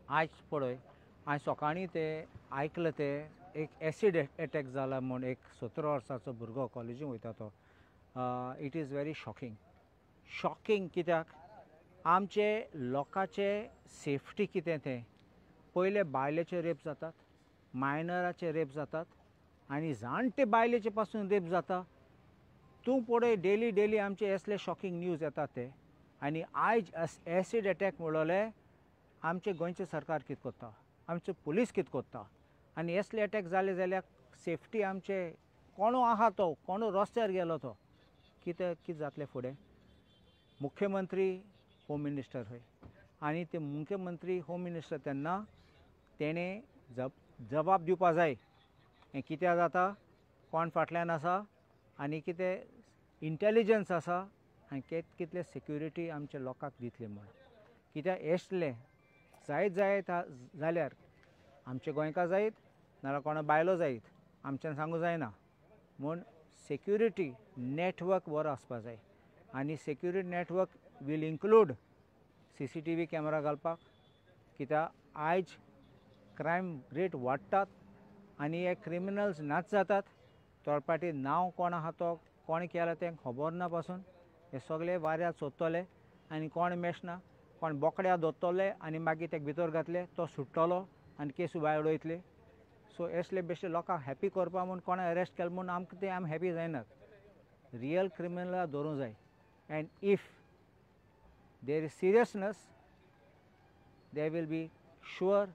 आज पळय हांवें सकाळीं ते आयकलं ते एक एसीड अटॅक जाला म्हूण एक 17 वर्साचो भुरगो कॉलेजींत वयता तो. इट इज व्हेरी शॉकिंग कित्याक आमचे लोकांचे सेफ्टी कितें तें पयले बायलेचे रेप जातात, मायनराचे रेप जातात आनी जाणटे बायलेचे पासून रेप जाता. तूं पळय डेली आमचे असले शॉकिंग न्यूज येतात ते. आनी आयज एसीड अटॅक म्हणलोले आमचे गोंयचे सरकार कितें करता, आमचे पुलीस कितें करता. आनी असले अटॅक जाले जाल्यार सेफ्टी आमचे कोणू आहा तो कोणू रस्त्यार गेलो तो कितें जातलें फुडें. मुख्यमंत्री होम मिनिस्टर खंय आनी ते मुख्यमंत्री होम मिनिस्टर तेन्ना तेणें जबाब दिवपा जाय हें कित्याक जाता, कोण फाटल्यान आसा आनी कितें इंटेलिजन्स आसा आनी कितले सेक्युरिटी आमच्या लोकांक दितले म्हूण. कित्याक असले जायत जाल्यार आमचे गोंयकार जायत नाजाल्यार कोणा बायलो जायत आमच्यान सांगूं जायना म्हूण सेक्युरिटी नेटवर्क बरो आसपा जाय. आनी security network will include CCTV camera घालपाक कित्याक आयज क्रायम रेट वाडटात आनी हे क्रिमिनल्स नाच जातात. थोडे नांव कोण आहा तो कोण केला तें खबर ना पासून हे सगळे वाऱ्यार सोदतले आनी कोण मेळना. कोण बोकड्या धरतले आनी मागीर तेका भितर घातले तो सुट्टलो आनी केस भायर उडयतले. सो असले बेश्टे लोकांक हॅप्पी करपा म्हूण कोणा अरेस्ट केलें म्हूण आमकां ते आमी हॅप्पी जायनात. रियल क्रिमिनलाक धरूंक जाय. And if there is seriousness there will be sure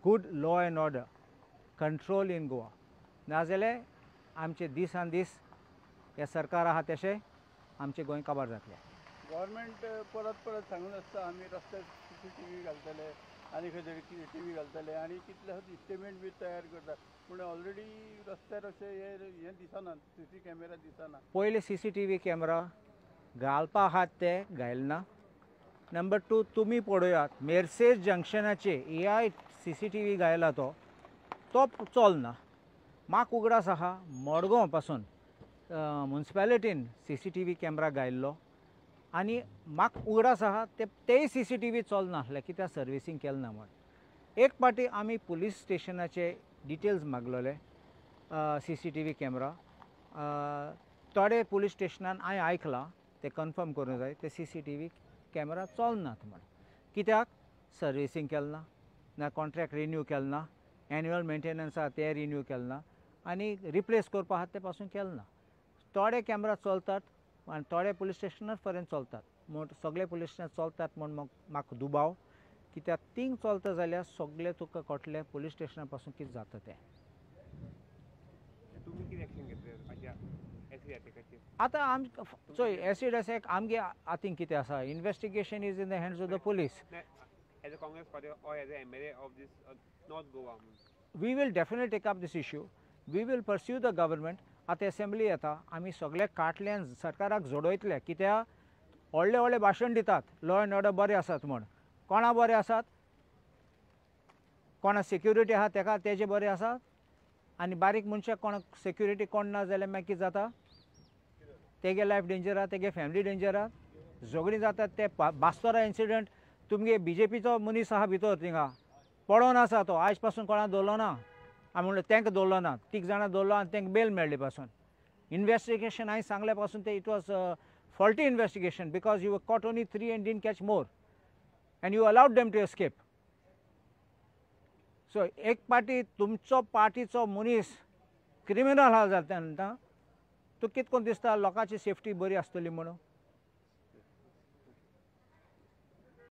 good law and order control in Goa. नाजाल्यार आमचे दिसान दीस हे सरकार आहा तशें आमचे गोंय काबार जातले. गव्हर्मेंट परत सांगून आसता आमी रस्त्यार CCTV घालतले आनी खंय तरी TV घालतले आनी कितले इस्टिमेट बी तयार करतात पूण ऑलरेडी रस्त्यार अशें हे दिसना, CC कॅमेरा दिसना. पयले CCTV कॅमेरा घालपा आहात ते घायलना. नंबर 2 तुमी पळयात मेर्सेस जंक्शनाचे CCTV घायला तो चलना. म्हाका उगडास आहा मडगांव पासून म्युनिसिपालिटीन CCTV कॅमेरा घायल्लो आनी म्हाका उगडास आहा तेय CCTV चलना आसले कित्याक सर्विसींग केलें ना म्हूण. एक पाटी आमी पुलीस स्टेशनाचे डिटेल्स मागलोले CCTV कॅमेरा. थोडे पुलीस स्टेशनान हांवें आयकलां ते कन्फर्म करूंक जाय ते CCTV कॅमेरा चलनात म्हूण. कित्याक सर्विसींग केलें ना कॉन्ट्रॅक्ट रिन्यू केलें ना, एन्युअल मेंटेनन्स आहा ते रिन्यू केलें ना आनी रिप्लेस करपा आहा ते पासून केलें ना. थोडे कॅमेरा चलतात आनी थोडे पुलीस स्टेशनार पर्यंत चलतात म्हूण सगळे पुलीस स्टेशन चलतात म्हूण म्हाका दुबाव. कित्याक थिंग चलता जाल्यार सगळे तुका कळटलें पुलीस स्टेशना पासून कितें जाता तें. आतां आमचे एसीड अटॅक आमगे हातीन कितें आसा. Investigation is in the hands of the police. As a Congress party or as an MLA of this North Goa? We will definitely take up this issue. We will pursue the government. आतां assembly येता आमी सगळे काटल्यान सरकाराक जोडयतले कित्याक व्हडले भाशण दितात law and order बरे आसात म्हूण. कोणा बरे आसात, कोणा सेक्युरिटी आहा तेका तेजे बरे आसात आनी बारीक मनशाक कोणाक सेक्युरिटी कोण ना जाल्यार मागीर कितें जाता, तेगे लायफ डेंजर आहा, तेगे फॅमिली डेंजर आहा. झगडीं जातात ते बास्तोरा इन्सिडंट तुमगे BJPचो मनीस आहा भितर थिंगा पडोन आसा तो आयज पासून कोणा दवरलो ना. हांवें म्हणलें तेंका दवरलो ना, 3 जाणां दवरलो आनी तेंका बेल मेळ्ळी पासून. इन्वेस्टिगेशन हांवें सांगल्या पासून ते it was faulty investigation because you cot only 3 and didn't catch more and you allowed them to escape. So एक पाटी तुमचो पार्टीचो मनीस क्रिमिनल आहा जाता तूं कितें कोन्न दिसता लोकांची सेफ्टी बरी आसतली म्हणून.